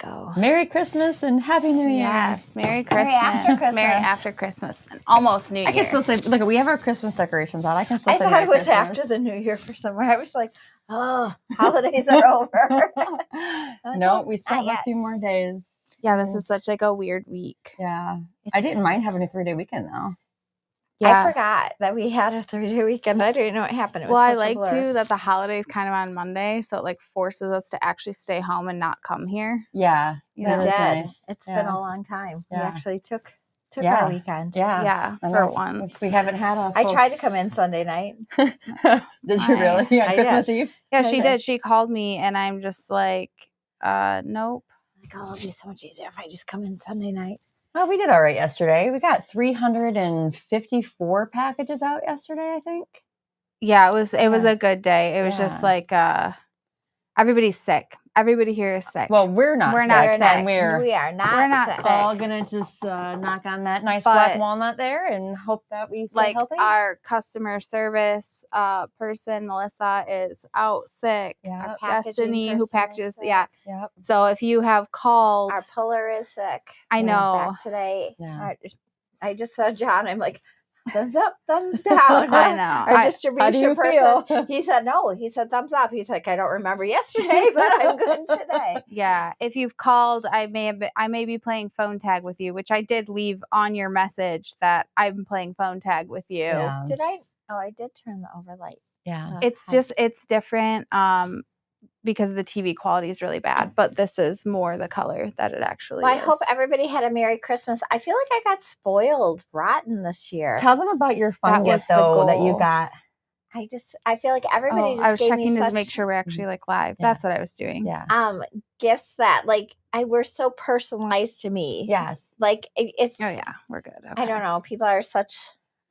go. Merry Christmas and Happy New Year. Yes, Merry Christmas. Merry after Christmas. And almost New Year. I can still say, look, we have our Christmas decorations on. I can still I say thought Merry it was Christmas. after the New Year for some reason. I was like, oh, holidays are over. No, we still not have a yet. few more days. Yeah, this is such like a weird week. Yeah. I didn't mind having a 3-day weekend, though. Yeah. I forgot that we had a 3-day weekend. I didn't know what happened. It was Well, I such a like blur. too that the holiday's kind of on Monday, so it like forces us to actually stay home and not come here. Yeah. You We know? did. Nice. It's Yeah. been a long time. We Yeah. actually took Yeah. our weekend. Yeah. Yeah, for once. We haven't had a I tried to come in Sunday night. Did you really? Yeah, I Christmas did. Eve? Yeah, I she did. did. She called me, and I'm just like, nope. Like, oh, it'll be so much easier if I just come in Sunday night. Oh, we did all right yesterday. We got 354 packages out yesterday, I think. Yeah, it was a good day. It was Yeah. just like everybody's sick. Everybody here is sick. Well, we're not We're sick, not and sick. We are not We're not sick. sick. all gonna just knock on that nice But- black walnut there and hope that we stay like healthy. our customer service person, Melissa, is out sick. Yeah. Our packaging Destiny, who person is packages, sick. yeah. Yep. So if you have called, Our puller is sick. I He's know. back today. Yeah. I just saw John. I'm like, thumbs up, thumbs down. I know. Our How do distribution you person. feel? He said no. He said thumbs up. He's like, I don't remember yesterday, but I'm good today. Yeah, if you've called, I may be playing phone tag with you, which I did leave on your message that I'm playing phone tag with you. Yeah. Did I? Oh, I did turn the overlight. Yeah. It's different because the TV quality is really bad, but this is more the color that it actually Well, I is. hope everybody had a Merry Christmas. I feel like I got spoiled rotten this year. Tell them about your fun That was gift, the though, that you goal. got. I feel like everybody just I was gave checking me to such make sure we're actually like live. Yeah. That's what I was doing. Yeah. Gifts that like were so personalized to me. Yes. Like it's Oh yeah, we're good. I don't know. People are such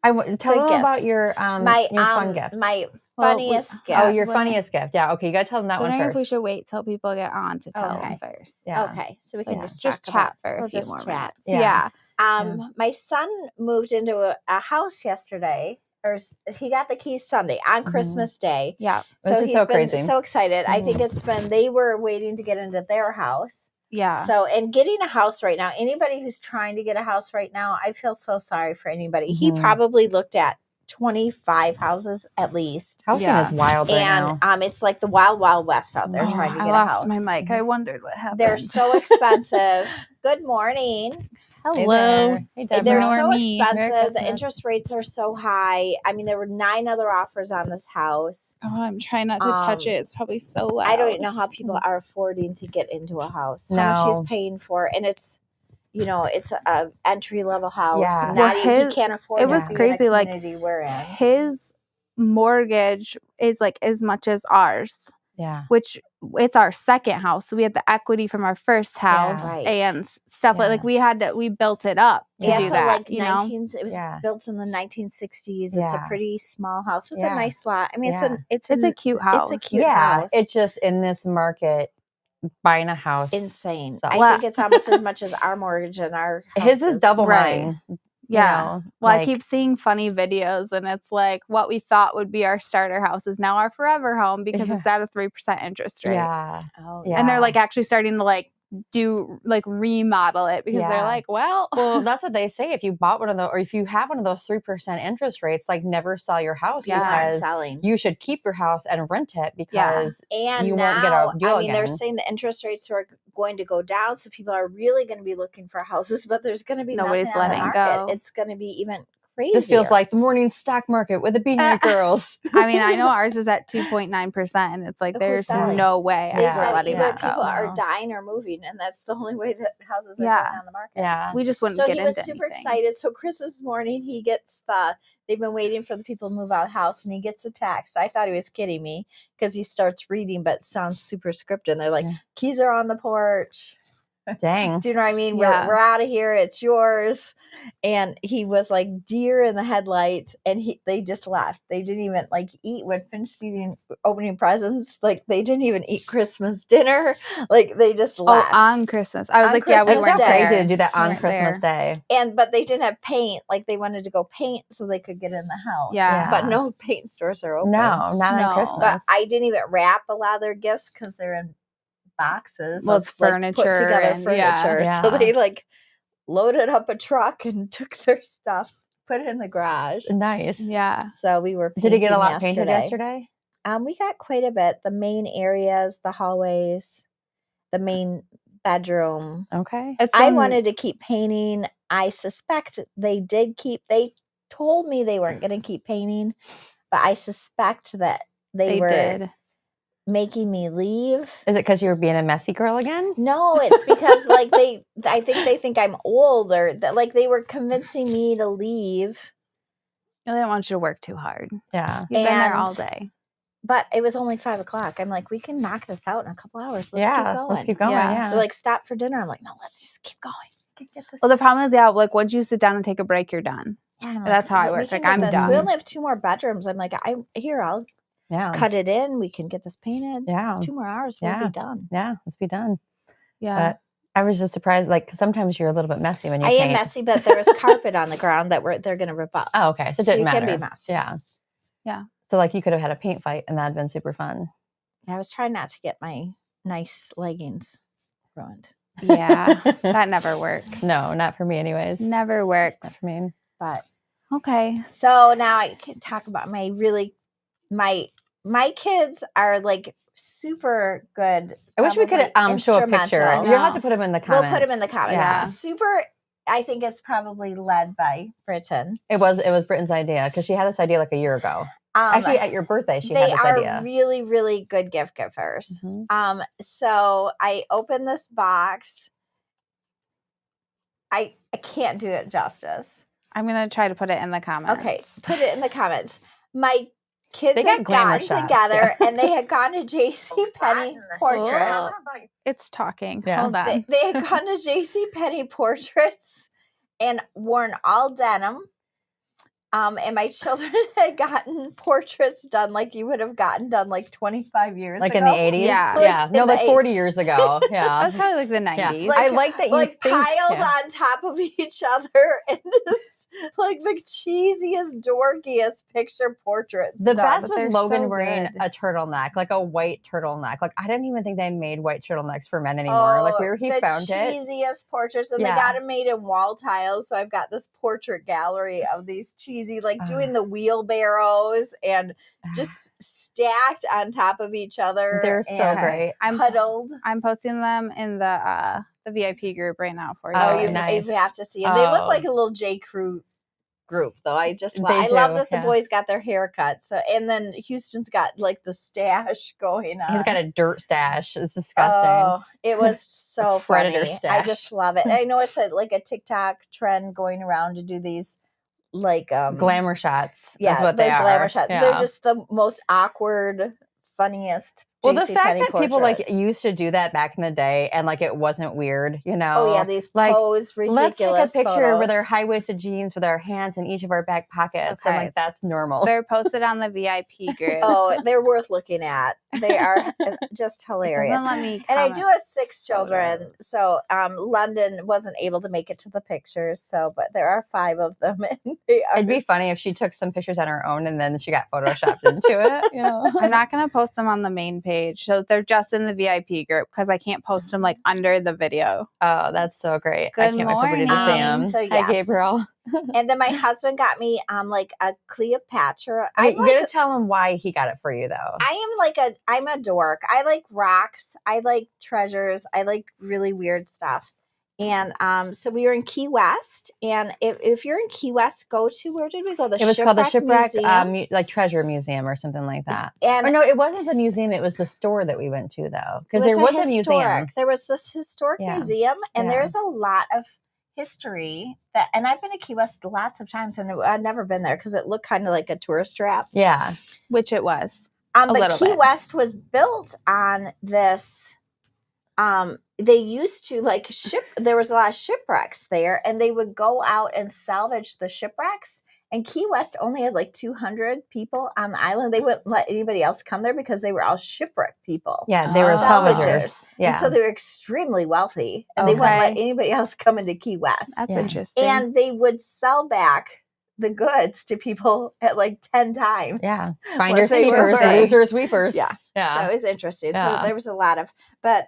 Tell Good them about gifts. your fun gift. my Well, funniest gift. Oh, your what- funniest gift. Yeah. Okay, you gotta tell them that So I one don't know if we first. should wait till people get on to tell Okay. them first. Yeah. Okay, so we can Yeah. Just talk chat about- for a we'll few just more chat. minutes. Yes. Yeah. My son moved into a house yesterday, or he got the keys Sunday on Christmas Day. Yeah. So Which is he's so been crazy. so excited. I think it's been they were waiting to get into their house. Yeah. So, and getting a house right now, anybody who's trying to get a house right now, I feel so sorry for anybody. He Mhm. probably looked at 25 houses at least. Housing Yeah. is wild right now. And it's like the wild, wild west out there trying to I get a lost house. my mic. I wondered what happened. They're so expensive. Good morning. Hey Hello. there. Hey, Deborah. They're Deborah. so Normie. Merry expensive. The Christmas. interest rates are so high. I mean, there were 9 other offers on this house. Oh, I'm trying not to touch it. It's probably so loud. I don't even know how people are affording to get into a house. How much he's No. paying for, and it's it's a entry level house. Yeah. Not Well, even, he can't afford. it to was be crazy, In a like, community we're in. His mortgage is like as much as ours, Yeah. which it's our second house. So we had the equity from our first house Right. and stuff Yeah. like we built it up to Yeah. do so that. like you know, 19. It was Yeah. built in the 1960s. It's a Yeah. pretty small house with Yeah. a nice lot. I mean, Yeah. it's a cute house. It's a cute Yeah. house. It's just in this market, buying a house. insane. sucks. I Well- think it's almost as much as our mortgage and our His is houses. double Right. mine. you Yeah. know, Well, I like- keep seeing funny videos, and it's like what we thought would be our starter house is now our forever home because Yeah. it's at a 3% interest rate. Yeah. Oh, Yeah. And they're like actually starting to like do like remodel it because they're Yeah. like, well, Well, that's what they say. If you bought one of those, or if you have one of those 3% interest rates, like never sell your house Yeah. Not because selling. you should keep your house and rent it because And you now, won't get a deal I mean, they're again. saying the interest rates are going to go down, so people are really going to be looking for houses, but there's going to be Nobody's nothing on the letting market. go. It's going to be even crazier. this feels like the morning stock market with the Beanie Girls. I mean, I know ours is at 2.9%, and it's like Who's there's selling? no way They Yeah. we're said letting either that people go. are No. dying or moving, and that's the only way that houses are Yeah. going on the market. Yeah. We just wouldn't So get he was into super anything. excited. So Christmas morning, he gets they've been waiting for the people to move out of the house, and he gets a text. I thought he was kidding me because he starts reading, but it sounds super scripted. And they're like, Yeah. keys are on the porch. Dang. Do you know what I mean? Yeah. We're out of here. It's yours. And he was like deer in the headlights, and they just left. They didn't even like eat when finished opening presents. Like they didn't even eat Christmas dinner. Like they just left. Oh, on Christmas. I was On like, yeah, we Christmas It's weren't so Day. crazy there. to do that We on weren't Christmas there. Day. But they didn't have paint. Like they wanted to go paint so they could get in the house. Yeah. But no paint stores are open. No, not No. on Christmas. But I didn't even wrap a lot of their gifts because they're in boxes Well, of it's like, furniture put together and- yeah. furniture. Yeah. So they like loaded up a truck and took their stuff, put it in the garage. Nice. Yeah. So we were Did it get a painting lot painted yesterday? We got quite a bit. The main areas, the hallways, the main bedroom. Okay. I wanted to keep painting. I suspect they told me they weren't going to keep painting, but I suspect that they were did. making me leave. Is it because you were being a messy girl again? No, it's because like I think they think I'm old, or that like they were convincing me to leave. They don't want you to work too hard. Yeah. You've been there all And- day. But it was only 5:00. I'm like, we can knock this out in a couple hours. Let's keep going. Let's keep going. Yeah. Yeah. They're like, stop for dinner. I'm like, no, let's just keep going. We can get this Well, the out. problem is, like once you sit down and take a break, you're done. Yeah, I'm that's how I we work. can Like, get I'm this. done. We only have 2 more bedrooms. I'm like, I'll Yeah. cut it in. We can get this painted. Yeah. 2 more hours. We'll Yeah. be done. Yeah. Let's be done. Yeah. But I was just surprised. Like, 'cause sometimes you're a little bit messy when you I paint. am messy, but there was carpet on the ground that they're going to rip up. Oh, okay. So it So didn't you matter. can be messy. Yeah. Yeah. So like you could have had a paint fight and that'd been super fun. I was trying not to get my nice leggings ruined. Yeah. That never works. No, not for me anyways. Never works. Not for me. But Okay. so now I can talk about my kids are like super good. I wish we could show a picture. instrumental. You'll have to put them in the We'll comments. put them in the comments. Yeah. Super. I think it's probably led by Britton. It was Britton's idea because she had this idea like a year ago. Actually, at your birthday, she had they this are idea. really, really good gift givers. Mhm. So I opened this box. I can't do it justice. I'm going to try to put it in the comments. Okay, put it in the comments. My kids They got had glamour gotten shots, together yeah. and they had gone to JCPenney portraits. Oh. It's talking. Yeah. Hold on. They had gone to JCPenney portraits and worn all denim. And my children had gotten portraits done like you would have gotten done like 25 years Like ago. in the 80s? Yeah. Yeah. Like No, in the like 40 years ago. That Yeah. was probably like the 90s. Yeah. I like that you like think. piled yeah. on top of each other and just like the cheesiest, dorkiest picture portraits. The done. best but was they're Logan so wearing good. a turtleneck, like a white turtleneck. Like I didn't even think they made white turtlenecks for men anymore. Like where he the found it. cheesiest portraits, and Yeah. they got them made in wall tiles. So I've got this portrait gallery of these cheesy, like doing the wheelbarrows and just stacked on top of each other. They're so and great. huddled. I'm posting them in the VIP group right now for you. Oh, Oh, you, nice. you have to see them. They look Oh. like a little J. Crew group, though. I They love do, that the yeah. boys got their haircuts. So, and then Houston's got like the stash going on. He's got a dirt stash. It's disgusting. Oh, it was so predator funny. I stash. just love it. I know it's like a TikTok trend going around to do these like Glamour shots. Yeah, is what they are. glamour shots. Yeah. They're just the most awkward, funniest. Well, the fact that people like portraits. used to do that back in the day and like it wasn't weird, you know. Oh yeah, these like, pose ridiculous. Let's take a picture with our photos. high-waisted jeans with our hands in each of our back pockets. I'm Okay. like, that's normal. They're posted on the VIP group. Oh, they're worth looking at. They are just It hilarious. doesn't let me And I do comment. have 6 children, so London wasn't able to make it to the pictures. So, but there are 5 of them, and they are. It'd be funny if she took some pictures on her own and then she got photoshopped into it, you know. I'm not going to post them on the main page. So they're just in the VIP group because I can't post them like under the video. Oh, that's so great. I Good can't wait for everybody to see morning. him. So, Hi, yes. Gabriel. And then my husband got me like a Cleopatra. You gotta tell him why he got it for you, though. I'm a dork. I like rocks. I like treasures. I like really weird stuff. And so we were in Key West. And if you're in Key West, go to, where did we go? It was called the Shipwreck Museum. like Treasure Museum or something like that. And Or no, it wasn't the museum. It was the store that we went to, though, because it there was a historic- museum. There was this historic Yeah. museum, and Yeah. there's a lot of history that. And I've been to Key West lots of times, and I'd never been there because it looked kind of like a tourist trap. Yeah, Which it was. But little Key bit. West was built on this. They used to like there was a lot of shipwrecks there, and they would go out and salvage the shipwrecks. And Key West only had like 200 people on the island. They wouldn't let anybody else come there because they were all shipwreck people. yeah, they were Salvagers. salvagers. And Yeah, so they were extremely wealthy, and they wouldn't let Okay. anybody else come into Key West. That's Yeah. interesting. And they would sell back the goods to people at like 10 times. yeah. What Finders they were keepers, worth. losers weepers. Yeah. Yeah. So it was interesting. Yeah. So there was a lot of, but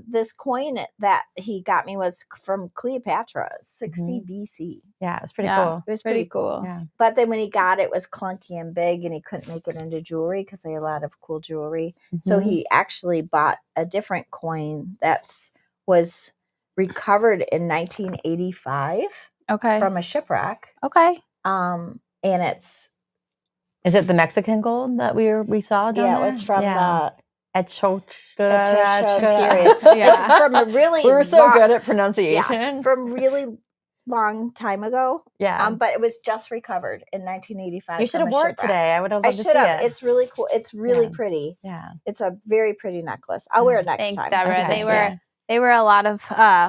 this coin that he got me was from Cleopatra, 60 BC. Yeah, it's pretty Yeah. cool. It was pretty cool. Yeah. But then when he got it, it was clunky and big, and he couldn't make it into jewelry because they had a lot of cool jewelry. So he actually bought a different coin that was recovered in 1985 from a shipwreck. Okay. And it's Is it the Mexican gold that we saw down there? it was from the Echocha period. Yeah. From a really we were so good at pronunciation. Yeah, from really long time ago. Yeah. But it was just recovered in 1985. You should have wore it today. I would have loved to see it. It's really cool. It's really pretty. Yeah. It's a very pretty necklace. I'll wear it next Thanks, time. Deborah. Okay. They were a lot of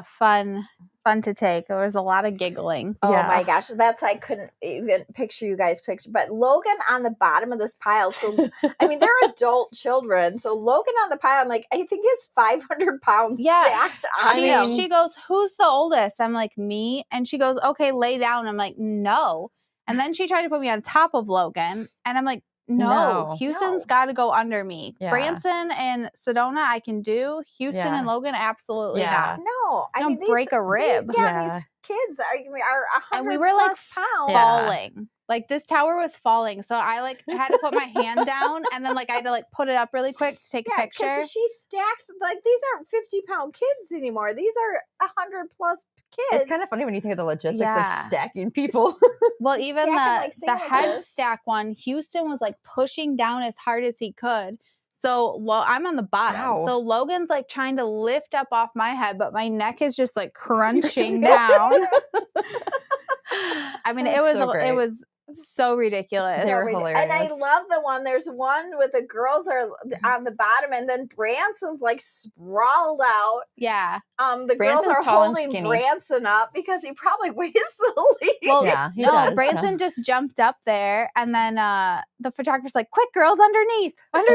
fun to take. There was a lot of giggling. Oh Yeah. my gosh, I couldn't even picture you guys picture. But Logan on the bottom of this pile. So I mean, they're adult children. So Logan on the pile, I'm like, I think he's 500 pounds stacked on him. She goes, "Who's the oldest?" I'm like, "Me." And she goes, "Okay, lay down." I'm like, "No." And then she tried to put me on top of Logan, and I'm like, No, Houston's got to go under me. Yeah. Branson and Sedona, I can do. Houston and Logan, absolutely not. No, I mean, break a rib. These kids are 100 and we were like pounds. falling. Like this tower was falling, so I like had to put my hand down, and then like I had to like put it up really quick to take a picture. Because she stacked like these aren't 50-pound kids anymore. These are 100+ kids. It's kind of funny when you think of the logistics of stacking people. Well, even the head stack one, Houston was like pushing down as hard as he could. So I'm on the bottom. So Logan's like trying to lift up off my head, but my neck is just like crunching down. I mean, it was so ridiculous. They were hilarious. And I love the one. There's one with the girls are on the bottom, and then Branson's like sprawled out. Yeah. The girls are holding Branson up because he probably weighs the least. Well, no, Branson just jumped up there, and then the photographer's like, "Quick, girls, underneath!" And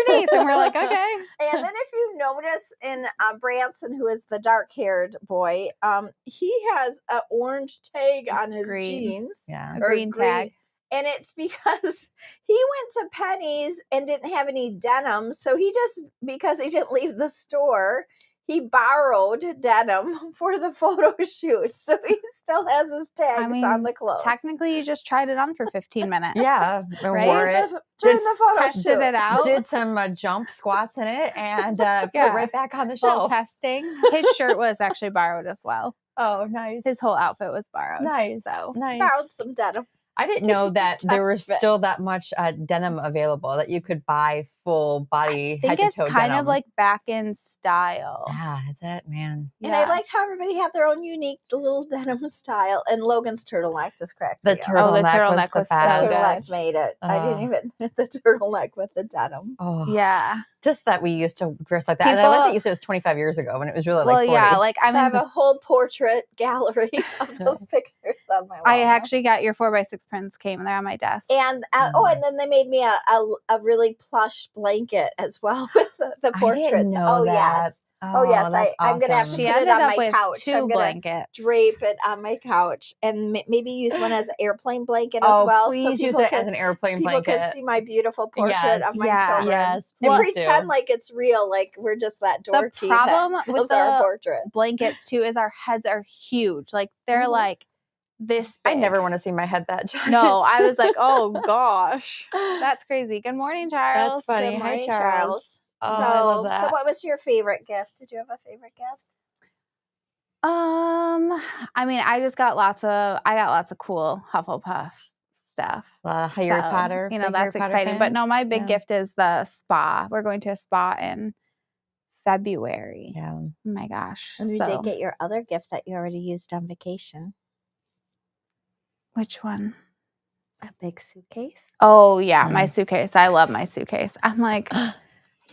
we're like, "Okay." And then if you notice in Branson, who is the dark-haired boy, he has an orange tag on his jeans. Yeah, a green tag. And it's because he went to Penny's and didn't have any denim. So because he didn't leave the store, he borrowed denim for the photo shoot. So he still has his tags on the clothes. Technically, you just tried it on for 15 minutes. Yeah. Right? Wore it. During the photo tested shoot. it out. Did some jump squats in it and put it right back on the shelf. Testing. His shirt was actually borrowed as well. Oh, nice. His whole outfit was borrowed. Nice. So nice. Borrowed some denim. I didn't know that there was still that much denim available that you could buy full body head to toe denim. I think it's kind of like back in style. Yeah, is it, man? And I liked how everybody had their own unique little denim style. And Logan's turtleneck just cracked me up. The turtleneck was the turtleneck made it. I didn't even the turtleneck with the denim. Oh yeah. Just that we used to dress like that. And I like that you said it was 25 years ago when it was really like 40. Yeah, like I have a whole portrait gallery of those pictures on my wall. I actually got your 4x6 prints came there on my desk. And and then they made me a really plush blanket as well with the portraits. I didn't know that. Yes. Yes, I'm going to have to she put it on my with couch. 2 I'm going to drape it on my couch and maybe use one as an airplane blanket as well. Please use it as an airplane blanket. People can see my beautiful portrait of my children. Yes, and pretend like it's real, like we're just that dorky. The problem with our portraits. Blankets too is our heads are huge. Like they're like this big. I never want to see my head that giant. No, I was like, oh gosh, that's crazy. Good morning, Charles. That's funny. Good morning, Hi, Charles. Oh, I love that. So what was your favorite gift? Did you have a favorite gift? I mean, I got lots of cool Hufflepuff stuff. A lot of Harry Potter. You know, that's exciting. But no, my big gift is the spa. We're going to a spa in February. Yeah. Oh my gosh. And you did get your other gift that you already used on vacation. Which one? A big suitcase. Oh yeah, my suitcase. I love my suitcase. I'm like, I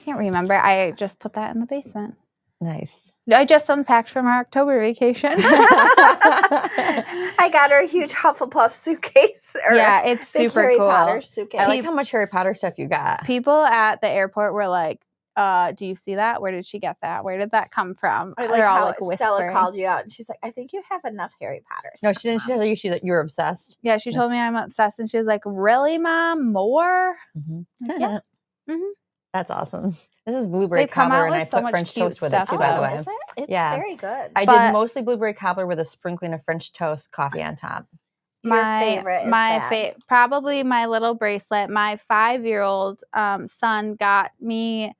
can't remember. I just put that in the basement. Nice. I just unpacked from our October vacation. I got her a huge Hufflepuff suitcase. Yeah, it's super Harry cool. Potter suitcase. I like how much Harry Potter stuff you got. People at the airport were like, do you see that? Where did she get that? Where did that come from? I like They're all how like Stella whispering. called you out and she's like, I think you have enough Harry Potter stuff. No, she didn't tell you you're obsessed. Yeah, she told me I'm obsessed, and she was like, "Really, Mom? More?" Mm-hmm. Yeah. Mm-hmm. That's awesome. This is blueberry cobbler, and I put French toast with it too, by the way. Is it? It's very good. I did mostly blueberry cobbler with a sprinkling of French toast, coffee on top. Your favorite is probably my little bracelet. My 5-year-old son got me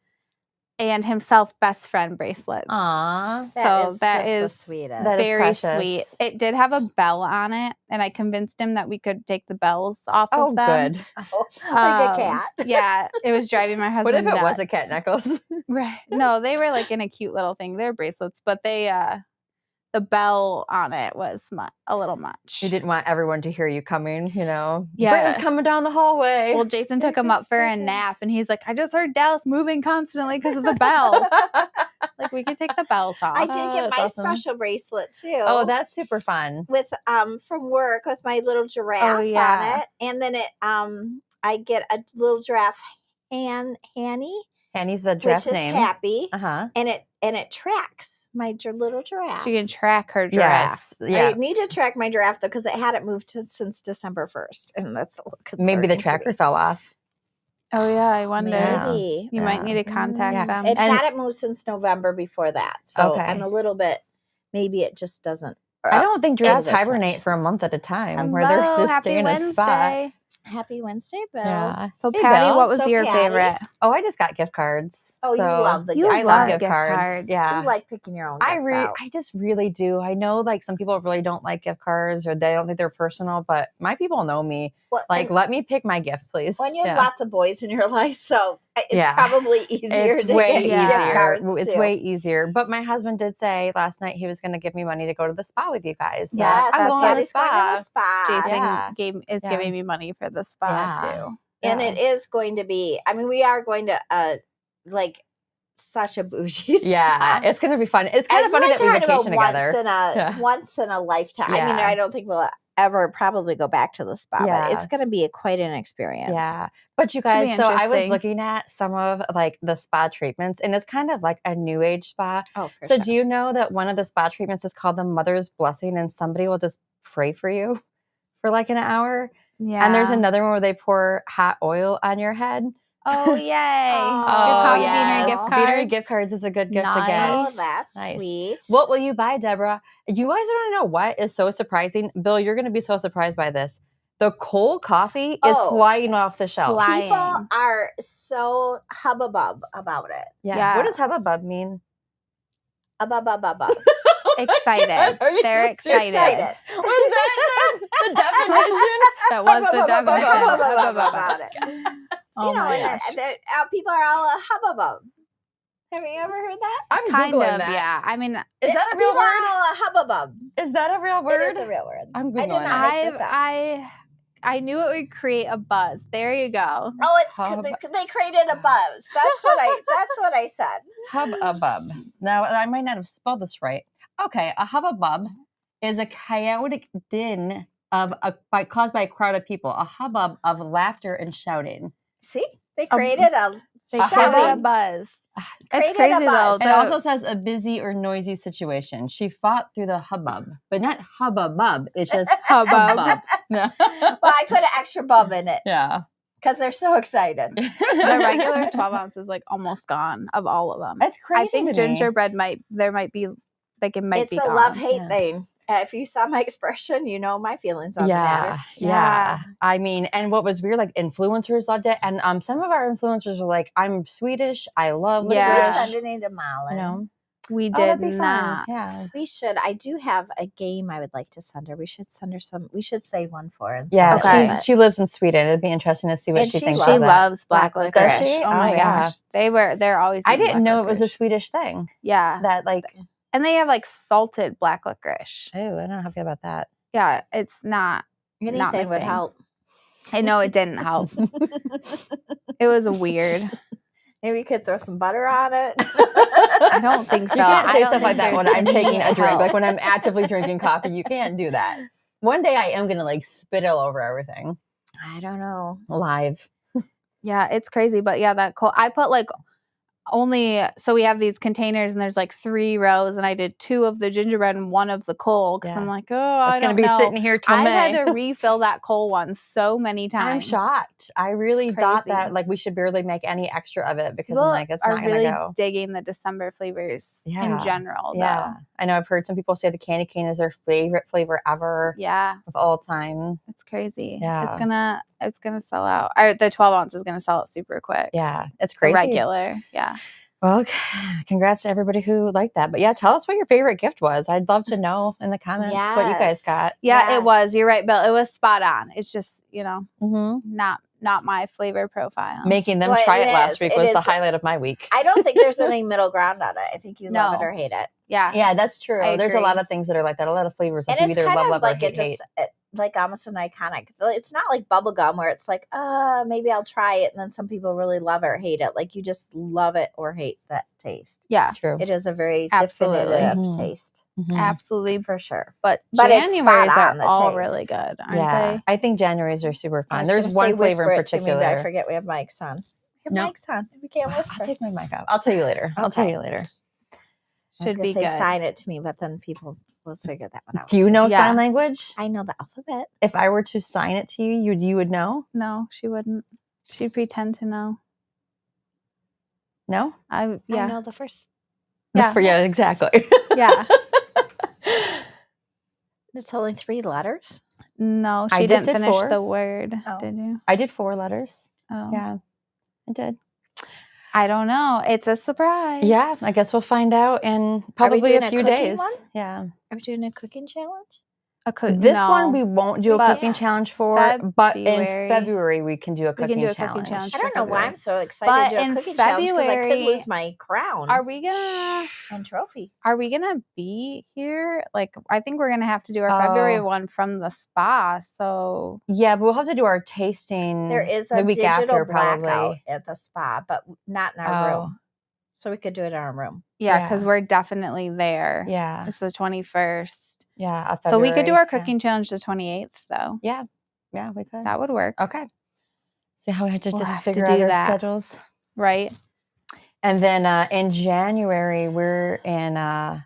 and himself best friend bracelets. Aww. That is the sweetest. That is very precious. sweet. It did have a bell on it, and I convinced him that we could take the bells off of them. Good. Like a cat. Yeah, it was driving my husband What if it nuts. was a cat necklace? Right. No, they were like in a cute little thing. They're bracelets, but they the bell on it was a little much. You didn't want everyone to hear you coming, Yeah. Britain's coming down the hallway. Well, Jason took him up for a nap, and he's like, I just heard Dallas moving constantly because of the bell. Like, we could take the bells off. I did get my special bracelet too. Oh, that's super fun. With from work with my little giraffe on it. And then I get a little giraffe Hanny. Hanny's the giraffe's name. Happy. And it tracks my little giraffe. So you can track her giraffe. Yes. Yeah. I need to track my giraffe though, because it hadn't moved since December 1st, and that's a little concerning. Maybe the tracker fell off. Oh yeah, I wonder. Maybe you might need to contact them. It hadn't moved since November before that, so I'm a little bit. Maybe it just doesn't. I don't think giraffes hibernate for a month at a time, where they're just staying in a spot. Happy Wednesday, Bill. Yeah. So, Patty, what was your favorite? Oh, I just got gift cards. Oh, you love the gift cards. I love gift cards. Yeah. You like picking your own gifts out. I just really do. I know, like, some people really don't like gift cards, or they don't think they're personal, but my people know me. Let me pick my gift, please. When you have lots of boys in your life, so it's probably easier to way get gift cards. It's way easier. But my husband did say last night he was going to give me money to go to the spa with you guys. So I'm going to the spa. Jason is giving me money for the spa too. And it is going to be, I mean, we are going to such a bougie spa. Yeah, it's going to be fun. It's kind of funny that we vacation together. Once in a lifetime. I mean, I don't think we'll ever probably go back to the spa, but it's going to be quite an experience. Yeah. But you guys, so I was looking at some of like the spa treatments, and it's kind of like a new age spa. Oh, for sure. Do you know that one of the spa treatments is called the Mother's Blessing, and somebody will just pray for you for like an hour? Yeah. And there's another one where they pour hot oil on your head. Oh, yay. Yes. Beanery gift cards is a good gift to get. Oh, that's sweet. What will you buy, Deborah? You guys want to know what is so surprising? Bill, you're going to be so surprised by this. The cold coffee is flying off the shelf. People are so hubbub about it. Yeah. What does hubbub mean? Excited. They're excited. Was that the definition? That was the definition. About it. Oh, you know, people are all a hubbub. Have you ever heard that? I'm Googling that. Yeah. I mean, is that a real word? A hubbub. Is that a real word? It is a real word. I'm Googling I did not make this up. I knew it would create a buzz. There you go. Oh, they created a buzz. That's what I said. Hubbub. Now I might not have spelled this right. Okay, a hubbub is a chaotic din caused by a crowd of people. A hubbub of laughter and shouting. See, they created a buzz. It's crazy though. It also says a busy or noisy situation. She fought through the hubbub, but not hubbub. It's just hubbub. Well, I put an extra bub in it. Yeah. Because they're so excited. The regular 12 ounce is like almost gone of all of them. That's crazy. I think gingerbread might be gone. It's a love-hate thing. If you saw my expression, you know my feelings on the matter. Yeah. I mean, and what was weird, like influencers loved it. And some of our influencers are like, I'm Swedish. I love licorice. We're sending it to Malin. You know? We did not. Yeah. We should. I do have a game I would like to send her. We should send her some. We should save one for her. Yeah. She lives in Sweden. It'd be interesting to see what she thinks of that. She loves black licorice. Does she? Oh my gosh. They're always. I didn't know it was a Swedish thing. Yeah. That like. And they have like salted black licorice. Oh, I don't know how I feel about that. Yeah, it's not. Anything would help. I know it didn't help. It was weird. Maybe you could throw some butter on it. I don't think so. You can't say stuff like that when I'm taking a drink. Like when I'm actively drinking coffee, you can't do that. One day I am going to like spit all over everything. I don't know. Live. Yeah, it's crazy. But yeah, that cold. I put like so we have these containers and there's like 3 rows and I did 2 of the gingerbread and 1 of the coal because I'm like, I don't know. Sitting here till I've May. had to refill that coal one so many times. I'm shocked. I really thought that like we should barely make any extra of it because People I'm like, it's not really gonna go. digging the December flavors in general. Yeah, I know. I've heard some people say the candy cane is their favorite flavor ever. Yeah, of all time. It's crazy. Yeah, it's gonna sell out. The 12 ounce is gonna sell out super quick. Yeah, it's crazy. Regular. Yeah. Well, congrats to everybody who liked that. But yeah, tell us what your favorite gift was. I'd love to know in the comments what you guys got. Yeah, it was. You're right, Bill. It was spot on. It's just, not my flavor profile. Making them try it last week was the highlight of my week. I don't think there's any middle ground on it. I think you love it or hate it. Yeah. Yeah, that's true. There's a lot of things that are like that. A lot of flavors that you either love or hate. Like almost an iconic. It's not like bubble gum where it's like, maybe I'll try it, and then some people really love it or hate it. Like you just love it or hate that taste. Yeah, true. It is a very definitive taste. Mm-hmm. Absolutely, for sure. But January's are all really good, aren't they? I think January's are super fun. There's one flavor in particular. I forget we have mics on. Mics on. We can't whisper. I'll take my mic off. I'll tell you later. I'll tell you later. Should be good. Sign it to me, but then people will figure that one out. Do you know sign language? I know the alphabet. If I were to sign it to you, you would know? No, she wouldn't. She'd pretend to know. No? I know the first. Yeah, exactly. Yeah. It's only 3 letters? No, she didn't finish the word. Oh. Did you? I did 4 letters. Oh. Yeah, I did. I don't know. It's a surprise. Yeah, I guess we'll find out in probably a few days. Yeah. Are we doing a cooking challenge? This one we won't do a cooking challenge for, but in February we can do a cooking challenge. I don't know why I'm so excited to do a cooking challenge because I could lose my crown. Are we gonna and trophy? Are we gonna be here? Like, I think we're gonna have to do our February one from the spa. So yeah, but we'll have to do our tasting. There is a week digital after, blackout at the spa, but not in our room. So we could do it in our room. Yeah, because we're definitely there. Yeah, it's the 21st. Yeah, so we could do our cooking challenge the 28th, though. Yeah, we could. That would work. Okay. See how we have to just figure out our schedules, right? And then in January we're in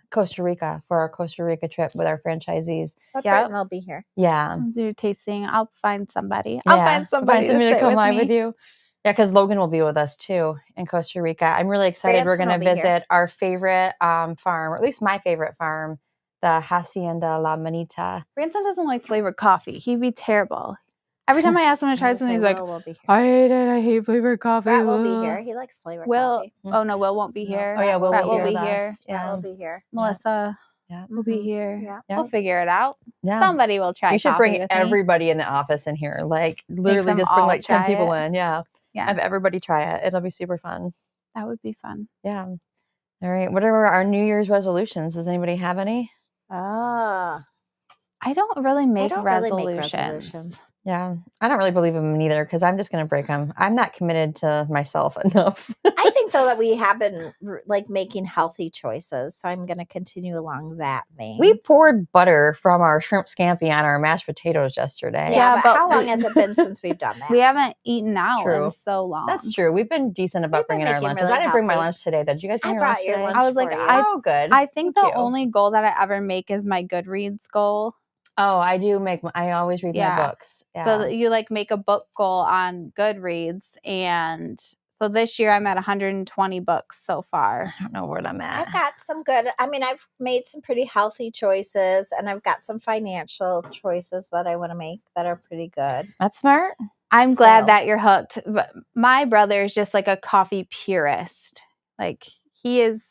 Costa Rica for our Costa Rica trip with our franchisees. Yeah, I'll be here. Yeah, I'll do tasting. I'll find somebody. I'll find somebody to come live with you. Yeah, because Logan will be with us too in Costa Rica. I'm really excited. We're going to visit our favorite farm, or at least my favorite farm. The Hacienda La Manita. Branson doesn't like flavored coffee. He'd be terrible. Every time I ask him to try something, he's like, I hate it. I hate flavored coffee. Brett will be here. He likes flavored coffee. Oh, no, Will won't be here. Oh, yeah, Will will be here. Yeah, will be here. Melissa will be here. Yeah. We'll figure it out. Yeah. Somebody will try. You should bring everybody in the office in here. Like, literally just bring like 10 people in. Yeah. Have everybody try it. It'll be super fun. That would be fun. Yeah. All right. What are our New Year's resolutions? Does anybody have any? I don't really make resolutions. Yeah, I don't really believe in them either because I'm just going to break them. I'm not committed to myself enough. I think though that we have been like making healthy choices, so I'm going to continue along that vein. We poured butter from our shrimp scampi on our mashed potatoes yesterday. Yeah, but how long has it been since we've done that? We haven't eaten out in so long. That's true. We've been decent about bringing our lunches. I didn't bring my lunch today. Did you guys bring your lunch today? I was like, oh, good. I think the only goal that I ever make is my Goodreads goal. Oh, I do I always read my books. Yeah. So you like make a book goal on Goodreads. And so this year I'm at 120 books so far. I don't know where I'm at. I've got some good, I've made some pretty healthy choices and I've got some financial choices that I want to make that are pretty good. That's smart. I'm glad that you're hooked. But my brother is just like a coffee purist. Like he is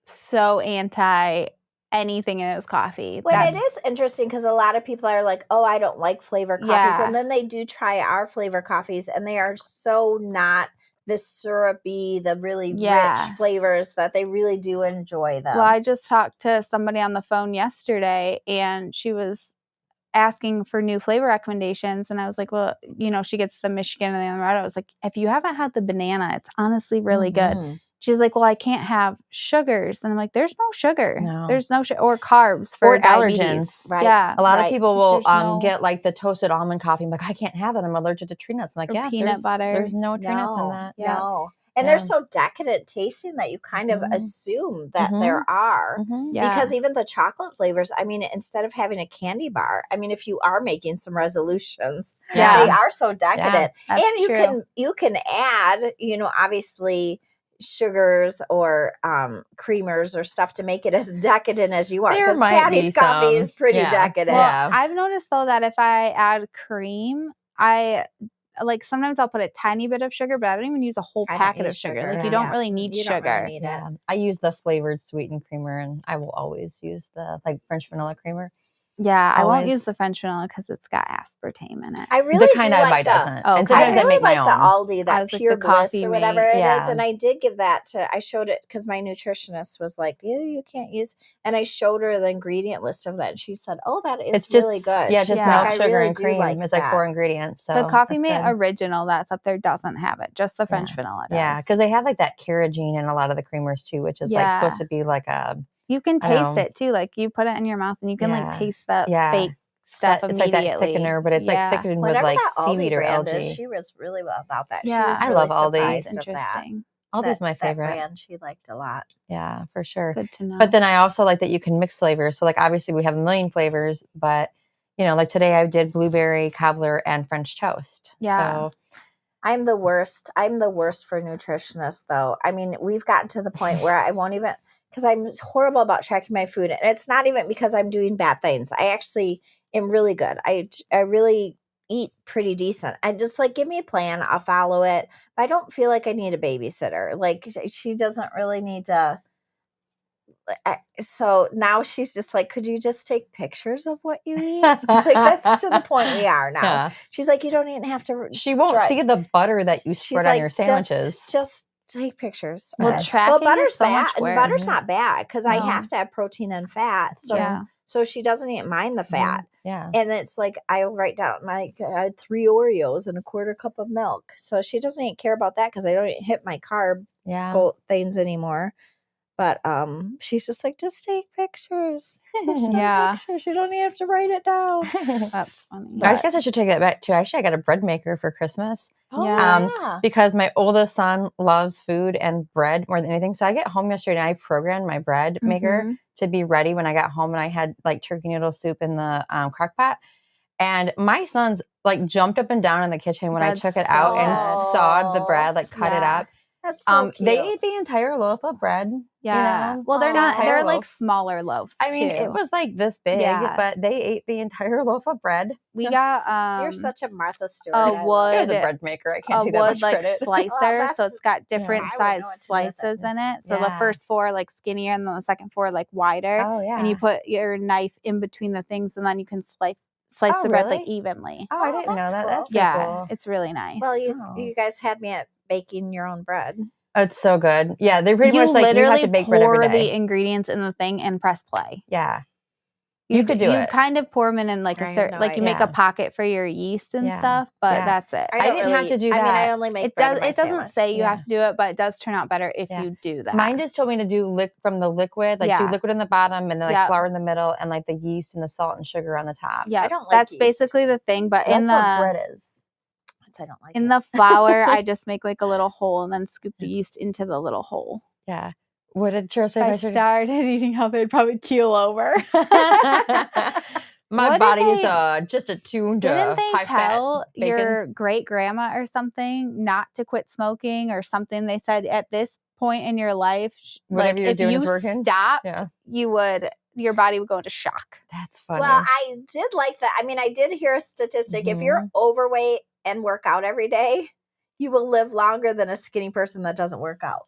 so anti anything in his coffee. Well, it is interesting because a lot of people are like, oh, I don't like flavor coffees. And then they do try our flavor coffees and they are so not the syrupy, the really rich flavors that they really do enjoy them. Well, I just talked to somebody on the phone yesterday and she was asking for new flavor recommendations. And I was like, well, she gets the Michigan and the Amaretto. I was like, if you haven't had the banana, it's honestly really good. She's like, well, I can't have sugars. And I'm like, there's no sugar. No. There's no sugar or carbs for allergens. Right. Yeah. A lot of people will get like the toasted almond coffee. I'm like, I can't have it. I'm allergic to tree nuts. I'm like, peanut butter. There's no tree nuts in that. No. And they're so decadent tasting that you kind of assume that there are. Because even the chocolate flavors, I mean, instead of having a candy bar, I mean, if you are making some resolutions, they are so decadent. That's and true. you can add, you know, obviously sugars or creamers or stuff to make it as decadent as you want, because Patty's coffee is pretty decadent. Well, I've noticed though that if I add cream, I like sometimes I'll put a tiny bit of sugar, but I don't even use a whole packet of sugar. Like you don't really need sugar. Don't really need it. I use the flavored sweetened creamer, and I will always use the like French vanilla creamer. Yeah, I won't use the French vanilla because it's got aspartame in it. I really the kind do I like buy doesn't. Oh, and sometimes I really make my like own. the Aldi, that Pure Bliss or whatever it is. And I did give that to, I showed it because my nutritionist was like, you can't use, and I showed her the ingredient list of that. And she said, oh, that is really good. Yeah, just milk, sugar, really and cream. It's like 4 ingredients. So the Coffee Mate original that's up there doesn't have it. Just the French vanilla does. Yeah, because they have like that carrageenan in a lot of the creamers too, which is like supposed to be like a. You can taste it too. Like you put it in your mouth and you can like taste the fake stuff it's immediately. like that thickener, but it's like thickened with like seaweed or algae. She was really well about that. Yeah, she was I really love Aldi. Interesting. Aldi's my favorite. That brand she liked a lot. Yeah, for sure. Good to know. But then I also like that you can mix flavors. So like obviously we have a million flavors, but you know, like today I did blueberry, cobbler, and French toast. Yeah. So I'm the worst. I'm the worst for nutritionists though. I mean, we've gotten to the point where I won't even, because I'm horrible about tracking my food. And it's not even because I'm doing bad things. I actually am really good. I really eat pretty decent. I just like, give me a plan. I'll follow it. I don't feel like I need a babysitter. Like she doesn't really need to. So now she's just like, could you just take pictures of what you eat? Like that's to the point we are now. Yeah. She's like, you don't even have to. She won't see the butter that you spread on your sandwiches. Just take pictures. Well, butter's so bad. and butter's not bad because I have to have protein and fat. So she doesn't even mind the fat. Yeah. And it's like, I'll write down I had 3 Oreos and a 1/4 cup of milk. So she doesn't even care about that because I don't hit my carb things anymore. But she's just like, just take pictures. Pictures. You don't even have to write it down. That's funny. I guess I should take that back too. Actually, I got a bread maker for Christmas. Oh, because my oldest son loves food and bread more than anything. So I get home yesterday and I programmed my bread maker to be ready when I got home, and I had like turkey noodle soup in the crock pot. And my son's like jumped up and down in the kitchen when I took it out and sawed the bread, like cut it up. That's so cute. They ate the entire loaf of bread. Yeah. You know? Well, they're like smaller loaves. I mean, it was like this big, but they ate the entire loaf of bread. We got you're such a Martha Stewart. A wood. It was a bread maker. I can't do that much credit. Slicer, so it's got different size slices in it. So the first 4 like skinnier, and then the second 4 like wider. Oh yeah. And you put your knife in between the things, and then you can slice the bread like evenly. Oh, I didn't know that. Cool. That's pretty cool. It's really nice. Well, you guys had me at baking your own bread. It's so good. Yeah, they're pretty much like you have to bake bread every day. Pour the ingredients in the thing and press play. Yeah, you could do it. You kind of pour them in like a certain, like you make a pocket for your yeast and stuff, but that's it. I didn't have to do that. I mean, I only make bread. It doesn't say you have to do it, but it does turn out better if you do that. Mine just told me to do from the liquid, like do liquid in the bottom, and then like flour in the middle, and like the yeast and the salt and sugar on the top. Yeah, I don't like that's yeast. basically the thing. But that's what bread is. I don't like in the flour, I just make like a little hole and then scoop the yeast into the little hole. Yeah. What did Cheryl say? If I started eating healthy, I'd probably keel over. My body's just attuned to Didn't they tell your great grandma or something not to quit smoking or something? They said at this point in your life, whatever you're doing is working. Stop, your body would go into shock. That's funny. Well, I did like that. I mean, I did hear a statistic. If you're overweight and work out every day, you will live longer than a skinny person that doesn't work out.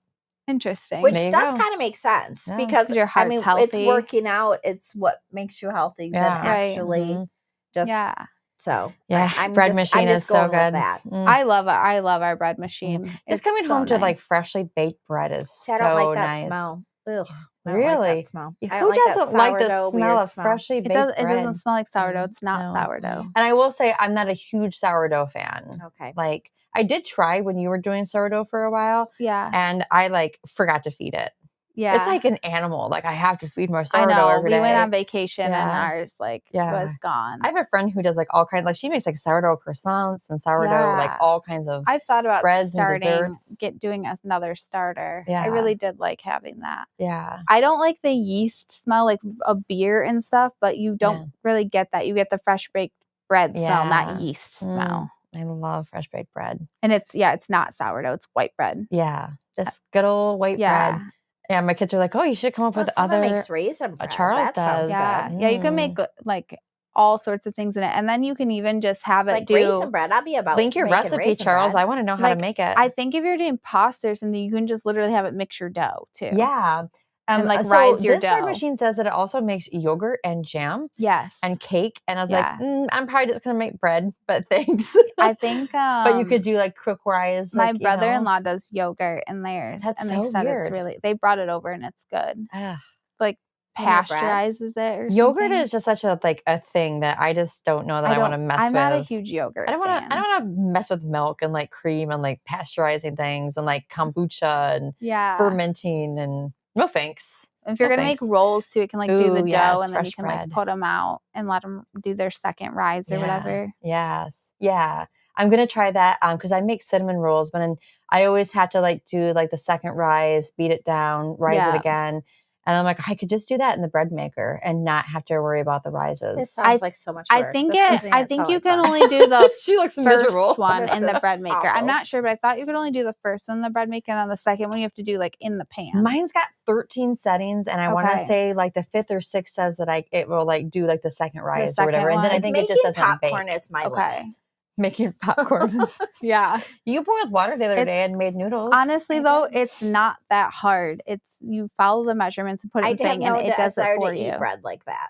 Interesting. Which does kind of make sense because your heart's healthy. It's working out. It's what makes you healthy than actually just. Yeah. So bread machine is so good. I love it. I love our bread machine. Just coming home to like freshly baked bread is so nice. I don't like that smell. Ugh. Really? Like smell. Who doesn't like the smell of freshly baked bread? It doesn't smell like sourdough. It's not sourdough. And I will say I'm not a huge sourdough fan. Okay. Like I did try when you were doing sourdough for a while. Yeah. And I like forgot to feed it. Yeah. It's like an animal. Like I have to feed my I sourdough know. every day. We went on vacation and Yeah. ours like was gone. I have a friend who does like all kinds, like she makes like sourdough croissants and sourdough, like all kinds of I've thought about breads starting, and desserts. doing another starter. Yeah. I really did like having that. Yeah. I don't like the yeast smell like a beer and stuff, but you don't really get that. You get the fresh baked bread smell, not yeast smell. I love fresh baked bread. And it's not sourdough, it's white bread. Yeah. Just good old white bread. Yeah, my kids are like, oh, you should come up with other. Makes raisin bread. Charles does. Yeah. Yeah, you can make like all sorts of things in it. And then you can even just have it like raisin bread. I'll be about link your recipe, Charles. Bread. I want to know how to make it. I think if you're doing pasta or something, you can just literally have it mix your dough too. Yeah. And like rise your dough. This bread machine says that it also makes yogurt and jam. Yes. And cake. And I was like, I'm probably just going to make bread, but thanks. I think. But you could do like cook rise. My brother-in-law does yogurt in theirs. That's and so they said weird. It's really, they brought it over and it's good. Ugh. Like pasteurizes it or yogurt something. is just such a thing that I just don't know that I want to mess with. I'm not a huge yogurt fan. I don't want to mess with milk and like cream and like pasteurizing things and like kombucha and fermenting and no thanks. If you're going to make rolls too, it can like do the dough and then you can bread. like put them out and let them do their second rise or whatever. Yes. Yeah. I'm going to try that because I make cinnamon rolls, but I always have to like do like the second rise, beat it down, rise it again. And I'm like, I could just do that in the bread maker and not have to worry about the rises. This sounds like so much work. I think you can only do the she looks first miserable. one in the bread maker. Awful. I'm not sure, but I thought you could only do the first one in the bread maker, and then the second one you have to do like in the pan. Mine's got 13 settings, and I want to say like the 5th or 6th says that it will like do like the second rise or whatever, and then I think it just says popcorn is my limit. Making popcorn. Yeah. You boiled water the other day and made noodles. Honestly, though, it's not that hard. You follow the measurements and put it in the thing, and it does it for you. Eat bread like that.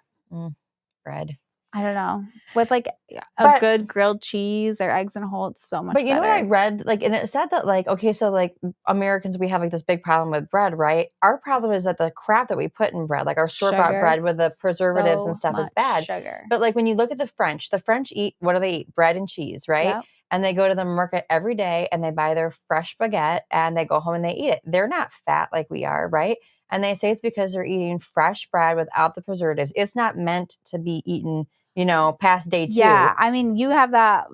Bread. I don't know. With like a good grilled cheese or eggs and a whole, it's so much better. But you know what I read? Like, and it said that like, okay, so like Americans, we have like this big problem with bread, right? Our problem is that the crap that we put in bread, like our store-bought bread with the preservatives and stuff is bad. Sugar. But like when you look at the French eat, what do they eat? Bread and cheese, right? Yep. And they go to the market every day and they buy their fresh baguette and they go home and they eat it. They're not fat like we are, right? And they say it's because they're eating fresh bread without the preservatives. It's not meant to be eaten, past day 2. Yeah. I mean, you have that,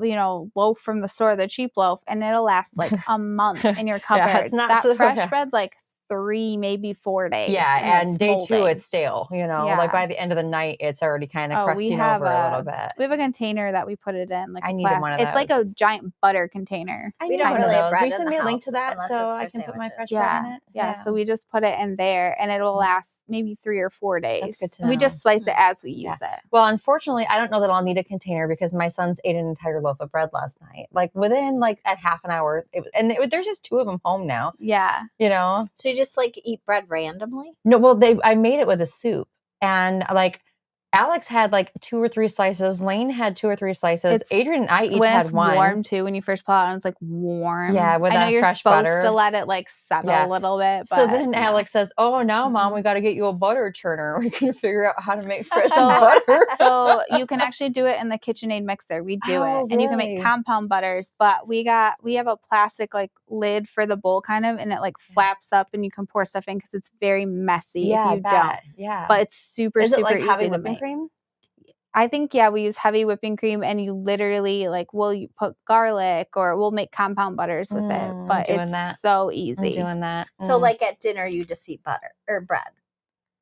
loaf from the store, the cheap loaf, and it'll last like a month in your cupboard. Yeah, it's not that fresh bread's like 3, maybe 4 days. Yeah, and day 2 it's stale. Like by the end of the night, it's already kind of crusting over a little bit. We have a container that we put it in. Like I needed one of those. It's like a giant butter container. We don't really have bread in the me a link to that so I can put my fresh bread in it. Yeah, so we just put it in there, and it'll last maybe 3 or 4 days. That's good to know. We just slice it as we use it. Well, unfortunately, I don't know that I'll need a container because my sons ate an entire loaf of bread last night. Like within like at half an hour, there's just 2 of them home now. Yeah, So you just like eat bread randomly? No, well, I made it with a soup, and like Alex had like 2 or 3 slices. Lane had 2 or 3 slices. Adrian and I each had one. Warm too. When you first pull it out, it's like warm. Yeah, with that fresh butter. You're supposed to let it like settle a little bit. But so then Alex says, "Oh, now, Mom, we got to get you a butter churner. We're gonna figure out how to make fresh butter." So you can actually do it in the KitchenAid mixer. We do it, and you can make compound butters. But we have a plastic like lid for the bowl, kind of, and it like flaps up, and you can pour stuff in because it's very messy if you don't. Yeah, but it's super Is it like easy heavy to whipping make. cream? I think, we use heavy whipping cream, and you literally you put garlic, or we'll make compound butters with it, but it's so easy. I'm doing that. So like at dinner, you just eat butter or bread?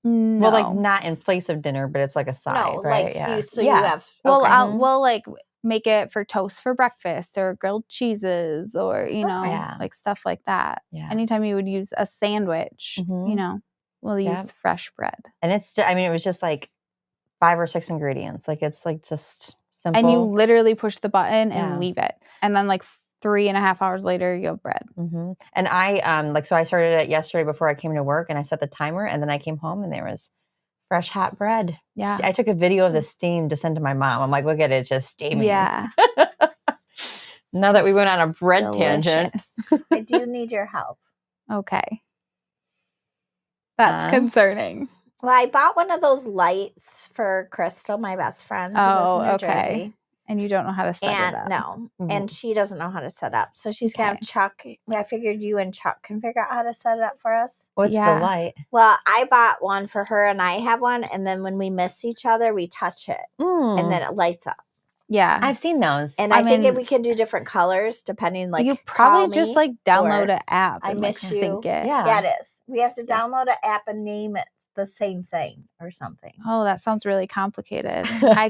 No. Well, like not in place of dinner, but it's like a side, right? You have. Well, we'll like make it for toast for breakfast, or grilled cheeses, or, like stuff like that. Yeah. Anytime you would use a sandwich, we'll use fresh bread. And it was just like 5 or 6 ingredients. Like it's like just simple. And you literally push the button and leave it. And then like 3.5 hours later, you have bread. Mm-hmm. And I so I started it yesterday before I came to work, and I set the timer, and then I came home and there was fresh hot bread. Yeah. I took a video of the steam to send to my mom. I'm like, look at it, just steaming. Yeah. Now that we went on a bread tangent. I do need your help. Okay. That's concerning. Well, I bought one of those lights for Crystal, my best friend, who lives in New Jersey. And you don't know how to set it up. No. And she doesn't know how to set up. So she's going to have Chuck. I figured you and Chuck can figure out how to set it up for us. What's the light? Well, I bought one for her and I have one. And then when we miss each other, we touch it. And then it lights up. Yeah. I've seen those. And I think if we can do different colors, depending, like, you probably just like download an app. I miss you. Sync it. Yeah, it is. We have to download an app and name it the same thing or something. Oh, that sounds really complicated. I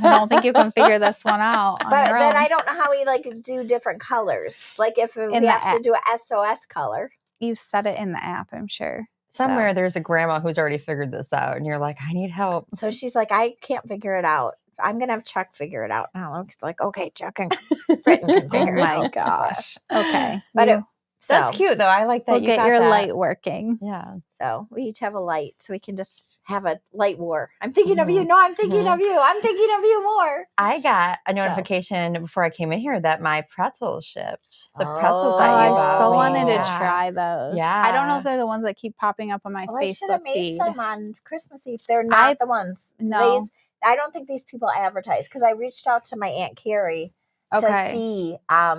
don't think you can figure this one out. But then I don't know how we like do different colors. Like if we have to do a SOS color. You set it in the app, I'm sure. Somewhere there's a grandma who's already figured this out, and you're like, I need help. So she's like, I can't figure it out. I'm going to have Chuck figure it out. And Luke's like, okay, Chuck and Britton can figure it out. Oh my gosh. Okay. But that's cute, though. I like that we'll you get got your that. light working. Yeah. So we each have a light, so we can just have a light war. I'm thinking of you. No, I'm thinking of you. I'm thinking of you more. I got a notification before I came in here that my pretzels shipped. The pretzels that you bought. I so wanted to try those. Yeah. I don't know if they're the ones that keep popping up on my Facebook I should have made feed. some on Christmas Eve. They're not the ones. No. I don't think these people advertise because I reached out to my Aunt Carrie to see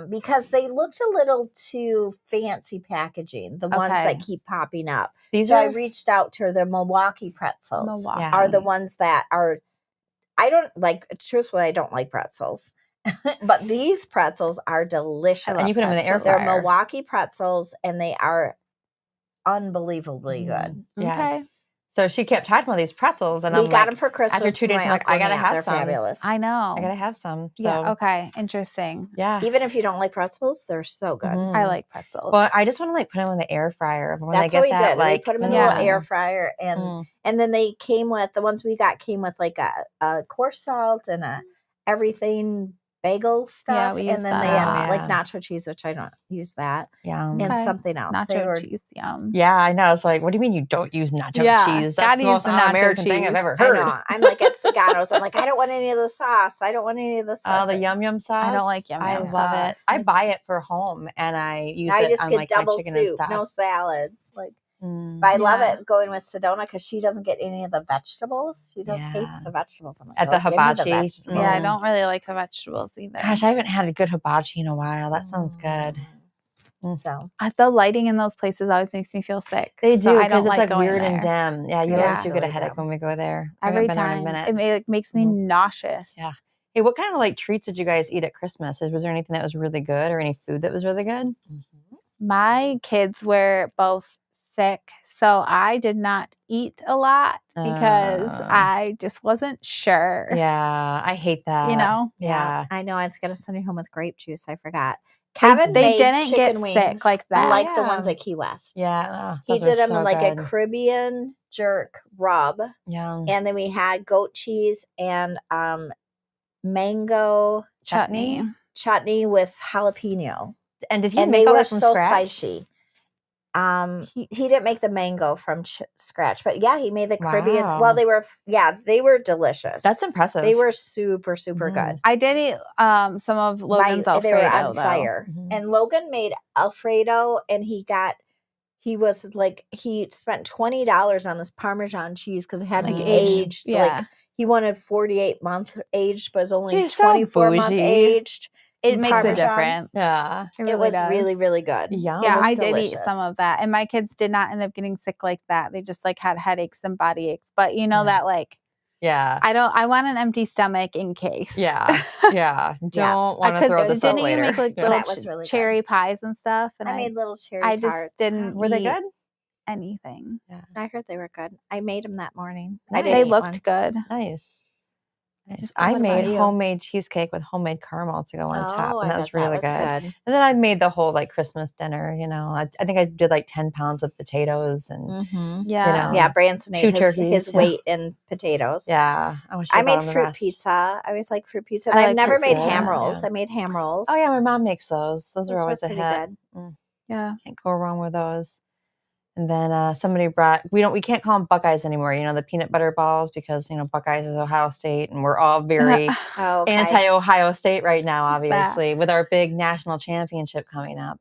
because they looked a little too fancy packaging, the ones that keep popping up. I reached out to her. The Milwaukee pretzels are the ones that are, I don't like, truthfully, I don't like pretzels. But these pretzels are delicious. And you put them in the air fryer. They're Milwaukee pretzels and they are unbelievably good. Yes. Okay. So she kept talking about these pretzels, and we got them for Christmas. After 2 days, I'm like, I gotta have They're some. Fabulous. I know. I gotta have some. So. Yeah. Okay. Interesting. Yeah. Even if you don't like pretzels, they're so good. I like pretzels. Well, I just want to like put them in the air fryer when That's they get what we that. did. Like, we put them in the little air fryer, and then they came with the ones we got came with like a coarse salt and a everything bagel stuff, and then they had like nacho cheese, which I don't use that. Yum. And something else. Nacho cheese, yum. Yeah, I know. It's like, what do you mean you don't use nacho cheese? That's the most un-American thing I've ever heard. I know. I'm like at Sagano's. I'm like, I don't want any of the sauce. I don't want any of the sauce. Oh, the yum yum sauce. I don't like yum yum. I love it. I buy it for home, and I use it on get like double my chicken soup, and stuff. no salad. Like. But I love it going with Sedona because she doesn't get any of the vegetables. She just hates the vegetables. I'm like, at the hibachi. Yeah, I don't really like the vegetables either. Gosh, I haven't had a good hibachi in a while. That sounds good. So the lighting in those places always makes me feel sick. They do because it's like weird and dim. Yeah, you always do get a headache when we go there. Every time, it makes me nauseous. Yeah. Hey, what kind of like treats did you guys eat at Christmas? Was there anything that was really good or any food that was really good? My kids were both sick, so I did not eat a lot because I just wasn't sure. Yeah, I hate that. You know? Yeah. I know. I was going to send you home with grape juice. I forgot. Kevin they didn't get sick like that. Like the ones at Key West. Yeah. He did them in like a Caribbean jerk rub. Yeah. And then we had goat cheese and mango chutney with jalapeno. And did he make all that from scratch? Spicy. He didn't make the mango from scratch, but yeah, he made the Caribbean. Well, they were delicious. That's impressive. They were super, super good. I did eat some of Logan's Alfredo. They were on fire. And Logan made Alfredo, and he spent $20 on this Parmesan cheese because it had to be aged. Yeah. Like he wanted 48-month aged, but it was only 24-month aged. It makes a difference. Yeah. It was really, really good. Yeah, I did eat some of that. And my kids did not end up getting sick like that. They just like had headaches and body aches. But you know that like I want an empty stomach in case. Yeah. Yeah. Don't want to throw this up later. Didn't you make like little really cherry pies and stuff? And I made little cherry tarts. I just didn't Were they good? Anything. Yeah. I heard they were good. I made them that morning. Nice. They looked good. Nice. I made homemade cheesecake with homemade caramel to go on top, and that was really good. And then I made the whole like Christmas dinner. You know, I think I did like 10 pounds of potatoes and Branson ate his weight in potatoes. Yeah, I made fruit pizza. I always like fruit pizza. And I've never made ham rolls. I made ham rolls. Oh yeah, my mom makes those. Those are always a hit. Yeah, can't go wrong with those. And then somebody brought, we can't call them Buckeyes anymore, you know, the peanut butter balls, because, you know, Buckeyes is Ohio State and we're all very anti-Ohio State right now, obviously, with our big national championship coming up.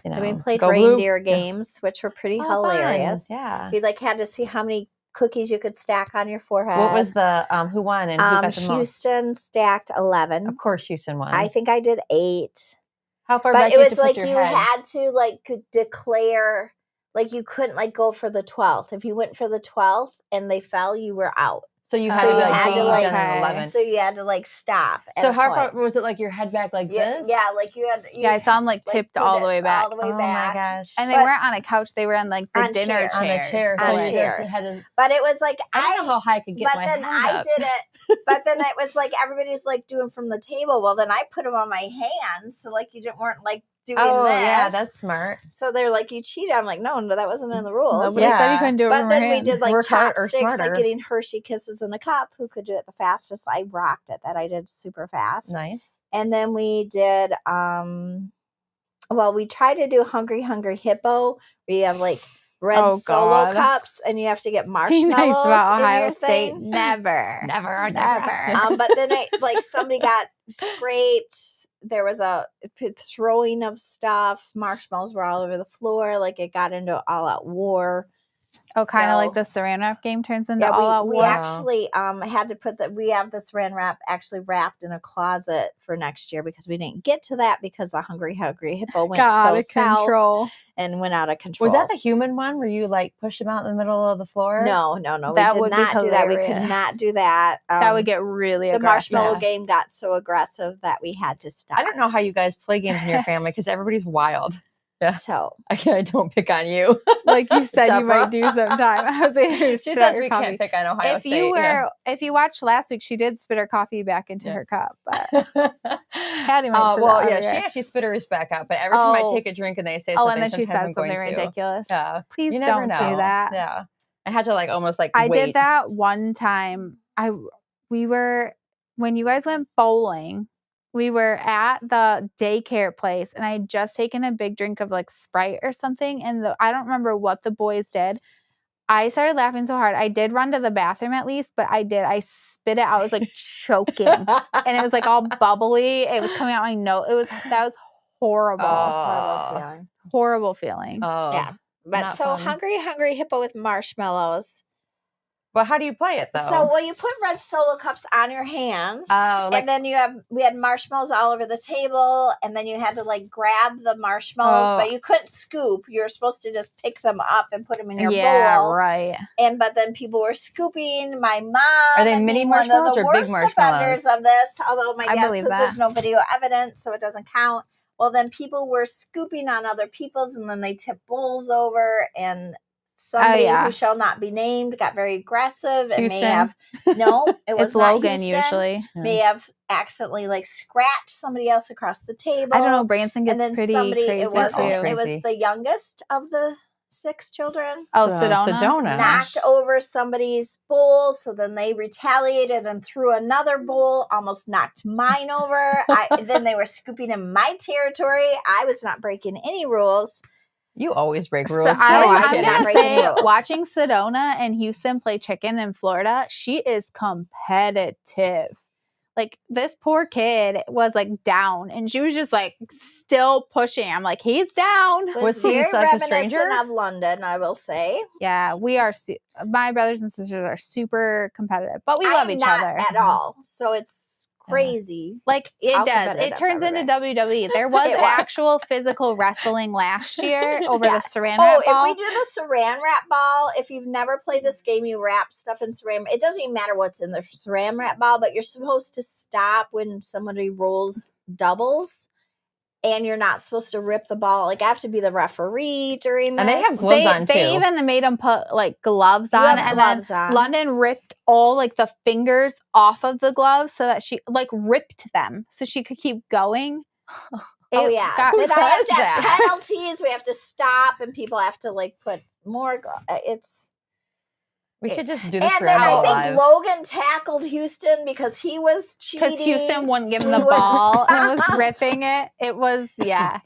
You know, we played reindeer games, which were pretty hilarious. Fun. Yeah. We had to see how many cookies you could stack on your forehead. What was the who won and who got the most? Houston stacked 11. Of course, Houston won. I think I did 8. How far but back it did was you like put your you head? had to like declare, like you couldn't like go for the 12th. If you went for the 12th and they fell, you were out. So you had to be like, dang, you've done an 11. So you had to like stop. So how far was it? Like your head back like this? Yeah, like you had. I saw them like tipped all the way back. All the way oh back. my gosh! And they weren't on a couch; they were on like the dinner chairs. On the chair. On So chairs. Had but it was like I don't know how high I could get my head up. But then I did it. But then it was like everybody's like doing from the table. Well, then I put them on my hands, so like weren't like doing this. Yeah, that's smart. So they're like, you cheated. I'm like, no, that wasn't in the rules. Nobody said you couldn't do it. But then we did like chopsticks, like getting Hershey Kisses in a cup. Who could do it the fastest? I rocked it. That I did super fast. Nice. And then we did, we tried to do Hungry Hippo. We have like red Solo cups, and you have to get marshmallows nice about Ohio in your State. thing. Never. But then like somebody got scraped. There was a throwing of stuff. Marshmallows were all over the floor. Like it got into all out war. Oh, kind of like the saran wrap game turns into all out war. We actually had to we have the saran wrap actually wrapped in a closet for next year because we didn't get to that because the Hungry Hippo went south and went out of control. Was that the human one where you like push them out in the middle of the floor? No. We did not do that. We could not do that. That would get really aggressive. The marshmallow game got so aggressive that we had to stop. I don't know how you guys play games in your family because everybody's wild. Yeah. So I don't pick on you. Like you said, you might do sometime. I was like, she says we can't pick on Ohio State. If you watched last week, she did spit her coffee back into her cup. But Patty might she actually spit hers back out. But every time I take a drink and they say something, and then she says something ridiculous. Yeah, please don't do that. Yeah, I had to like almost like. I did that one time. When you guys went bowling. We were at the daycare place, and I had just taken a big drink of like Sprite or something, and I don't remember what the boys did. I started laughing so hard. I did run to the bathroom at least, but I spit it out. I was like choking, and it was like all bubbly. It was coming out my nose. That was horrible. Horrible feeling. Oh, yeah. But so fun. Hungry Hippo with marshmallows. Well, how do you play it though? So, you put red Solo cups on your hands, and then we had marshmallows all over the table, and then you had to like grab the marshmallows, but you couldn't scoop. You were supposed to just pick them up and put them in your bowl. Yeah, right. But then people were scooping. My mom. Are they mini marshmallows or big marshmallows? Offenders of this, although my dad says there's no video evidence, so it doesn't count. Well, then people were scooping on other people's, and then they tipped bowls over, and somebody who shall not be named got very aggressive and may have it was Logan Houston, usually may have accidentally like scratched somebody else across the table. I don't know. Branson gets pretty crazy. It was the youngest of the 6 children. Sedona knocked over somebody's bowl, so then they retaliated and threw another bowl, almost knocked mine over. Then they were scooping in my territory. I was not breaking any rules. You always break rules. So I'm going to say, watching Sedona and Houston play chicken in Florida, she is competitive. Like, this poor kid was, like, down, and she was just, like, still pushing. I'm like, he's down. Was he like a stranger? Of London, I will say. Yeah, we are. My brothers and sisters are super competitive, but we love each other. Not at all. So it's crazy. Like it does. It turns into WWE. There was actual physical wrestling last year over the saran wrap ball. If we do the saran wrap ball, if you've never played this game, you wrap stuff in saran. It doesn't even matter what's in the saran wrap ball, but you're supposed to stop when somebody rolls doubles. And you're not supposed to rip the ball. Like, I have to be the referee during this. And they have gloves on, too. They even made them put, like, gloves on. And then London ripped all, like, the fingers off of the gloves so that she, like, ripped them so she could keep going. Who does that? Penalties. We have to stop, and people have to, like, put more We should just do this and then I think Logan tackled Houston because he was cheating. Because Houston wouldn't give him the ball and was ripping it. It was,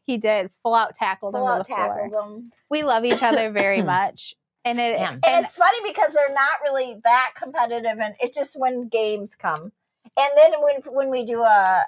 he did. Full out tackled him on the floor. We love each other very much. And it's funny because they're not really that competitive, and it's just when games come. And then when we do a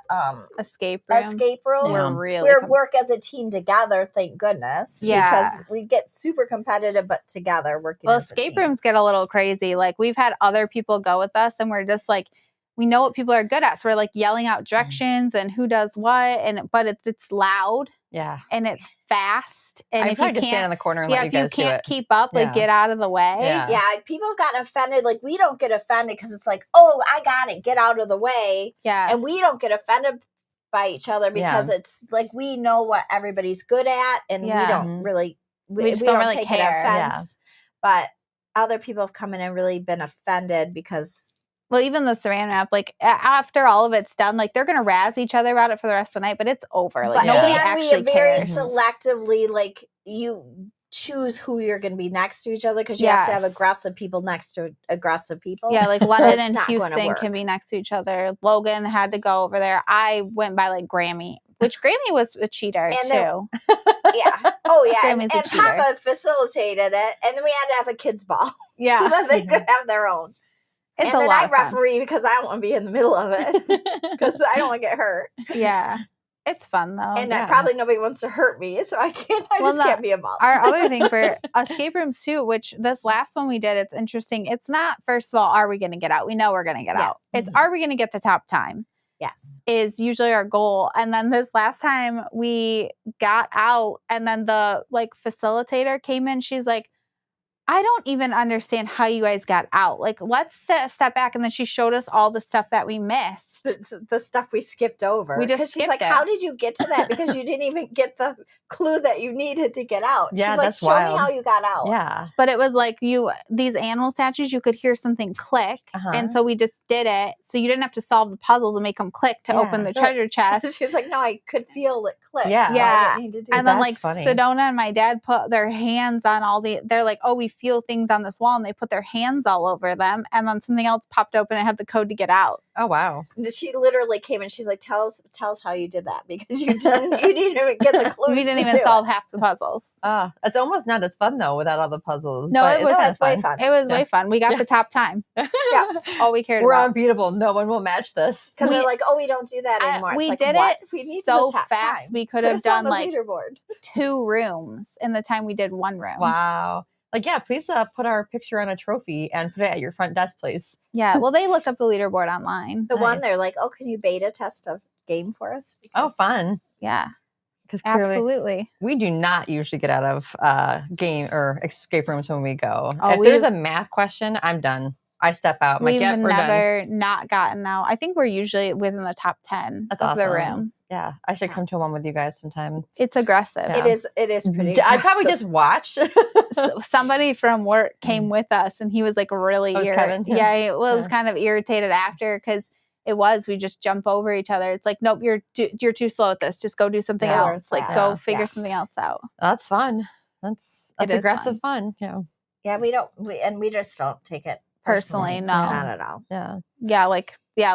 escape room, we work as a team together. Thank goodness, because we get super competitive, but together working. Well, escape rooms get a little crazy. Like we've had other people go with us, and we're just like, we know what people are good at, so we're like yelling out directions and who does what, but it's loud. Yeah. And it's fast. And if you can't stand in the corner and let you guys do it. If you can't keep up, like get out of the way. Yeah. People have gotten offended. Like we don't get offended because it's like, oh, I got it. Get out of the way. Yeah. And we don't get offended by each other because it's like we know what everybody's good at, and we don't really we just don't really take it offense. But other people have come in and really been offended because. Well, even the saran wrap, like after all of it's done, like they're gonna razz each other about it for the rest of the night, but it's over. Like nobody actually cares. Very selectively, like you choose who you're going to be next to each other because you have to have aggressive people next to aggressive people. Yeah, like London and Houston can be next to each other. Logan had to go over there. I went by like Grammy, which Grammy was a cheater too. And Papa facilitated it, and then we had to have a kids ball. Yeah, so that they could have their own. It's and then I referee because I don't want to be in the middle of it because I don't want to get hurt. Yeah. It's fun though. And probably nobody wants to hurt me, so I can't be involved. Our other thing for escape rooms too, which this last one we did, it's interesting. It's not, first of all, are we going to get out? We know we're going to get out. It's are we going to get the top time? Yes. Is usually our goal. And then this last time we got out and then the like facilitator came in. She's like, I don't even understand how you guys got out. Like, let's step back. And then she showed us all the stuff that we missed. The stuff we skipped over. We just she's like, how did you get to that? Because you didn't even get the clue that you needed to get out. Yeah, she's like, show me how you got out. Yeah. But it was like these animal statues, you could hear something click. And so we just did it. So you didn't have to solve the puzzle to make them click to open the treasure chest. She was like, no, I could feel it click. Yeah. So I didn't need to do and then like Sedona and my dad put their hands on they're like, oh, we feel things on this wall, and they put their hands all over them, and then something else popped open and had the code to get out. Oh wow. She literally came and she's like, tell us how you did that, because you didn't even get the clues. We didn't even solve half the puzzles. It's almost not as fun though without all the puzzles. No, it was way fun. It was way fun. We got the top time. That's all we cared about. We're unbeatable. No one will match this. Because they're like, oh, we don't do that anymore. We like, did what? it so fast. We could have done like leaderboard. 2 rooms in the time we did 1 room. Wow. Like, yeah, please put our picture on a trophy and put it at your front desk, please. Yeah, well, they looked up the leaderboard online. The one they're like, oh, can you beta test a game for us? Because, fun. Yeah. Because absolutely. We do not usually get out of game or escape rooms when we go. If there's a math question, I'm done. I step out. We've never not gotten out. I think we're usually within the top 10 of the room. Yeah, I should come to one with you guys sometime. It's aggressive. Yeah. It is pretty aggressive. I'd probably just watch. Somebody from work came with us, and he was like really Kevin too? Yeah, he was kind of irritated after because we just jump over each other. It's like, nope, you're too slow at this. Just go do something else. Like go figure something else out. That's fun. That's aggressive fun. Yeah, we just don't take it personally. No, not at all. Yeah,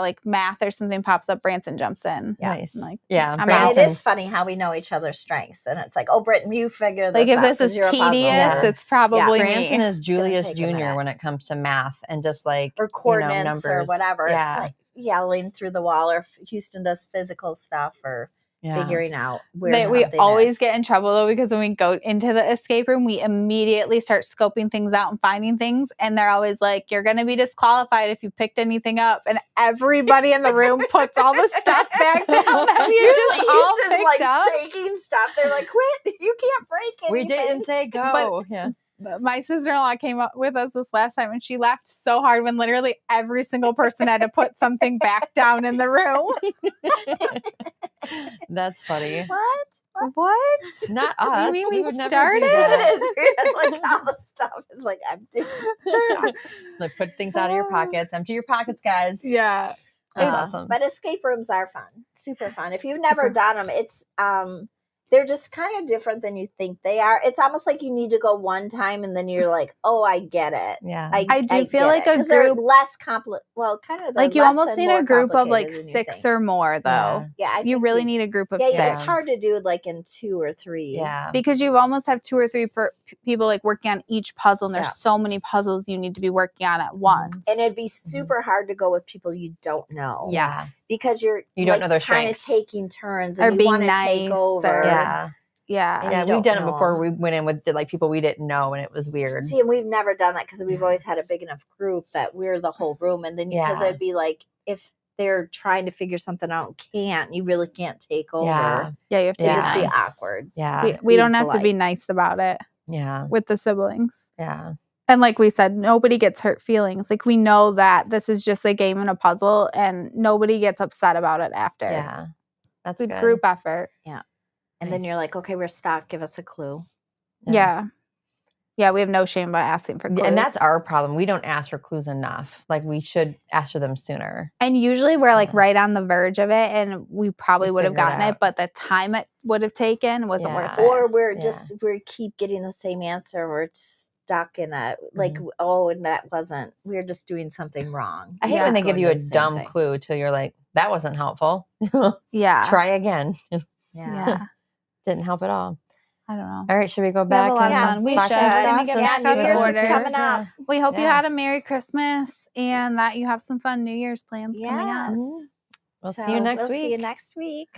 like math or something pops up, Branson jumps in. Yeah. Nice. Like, it is funny how we know each other's strengths, and it's like, oh, Britton, you figure this out. Like if this is tedious, it's probably Branson me. is Julius Jr. when it comes to math and just like or coordinates numbers or whatever. It's like yelling through the wall, or if Houston does physical stuff or figuring out where we always get in trouble though, because when we go into the escape room, we immediately start scoping things out and finding things, and they're always like, you're going to be disqualified if you picked anything up, and everybody in the room puts all the stuff back down that you just all picked like up. Shaking stuff. They're like, quit, you can't break anything. We didn't say go. But my sister-in-law came up with us this last time, and she laughed so hard when literally every single person had to put something back down in the room. That's funny. What? Not us. You mean we would never started? do that. It is weird. Like all the stuff is like empty. Like put things out of your pockets. Empty your pockets, guys. Yeah. That's awesome. But escape rooms are fun. Super fun. If you've never done them, it's they're just kind of different than you think they are. It's almost like you need to go one time and then you're like, oh, I get it. Yeah. I do feel like a they're group less complex. Well, kind of like you less almost and need more a group of like complicated than you 6 think. or more though. Yeah, I you think really need a group of 6. Yeah, it's hard to do like in 2 or 3. Yeah. Because you almost have 2 or 3 people like working on each puzzle, and there's so many puzzles you need to be working on at once. And it'd be super hard to go with people you don't know. Yeah. Because you don't know their kind of strengths. taking turns Or and you being want to nice take over. Yeah. Yeah. Yeah, we've done it before. We went in with like people we didn't know, and it was weird. See, and we've never done that because we've always had a big enough group that we're the whole room. And then because it'd be like if they're trying to figure something out, you really can't take over. Yeah, you have to just be awkward. Yeah, we don't have to be nice about it. Yeah, with the siblings. Yeah. And like we said, nobody gets hurt feelings. Like we know that this is just a game and a puzzle, and nobody gets upset about it after. Yeah, that's a good. Group effort. Yeah. And then you're like, okay, we're stuck. Give us a clue. Yeah. Yeah, we have no shame about asking for clues. And that's our problem. We don't ask for clues enough. Like we should ask for them sooner. And usually we're like right on the verge of it, and we probably would have gotten it, but the time it would have taken wasn't worth it. Or we keep getting the same answer. We're stuck in a and that wasn't. We're just doing something wrong. I hate when they give you a dumb clue till you're like, that wasn't helpful. Yeah. Try again. Yeah. Didn't help at all. I don't know. All right, should we go back? We should. New Year's is coming up. We hope you had a Merry Christmas and that you have some fun New Year's plans coming up. We'll see you next week. See you next week.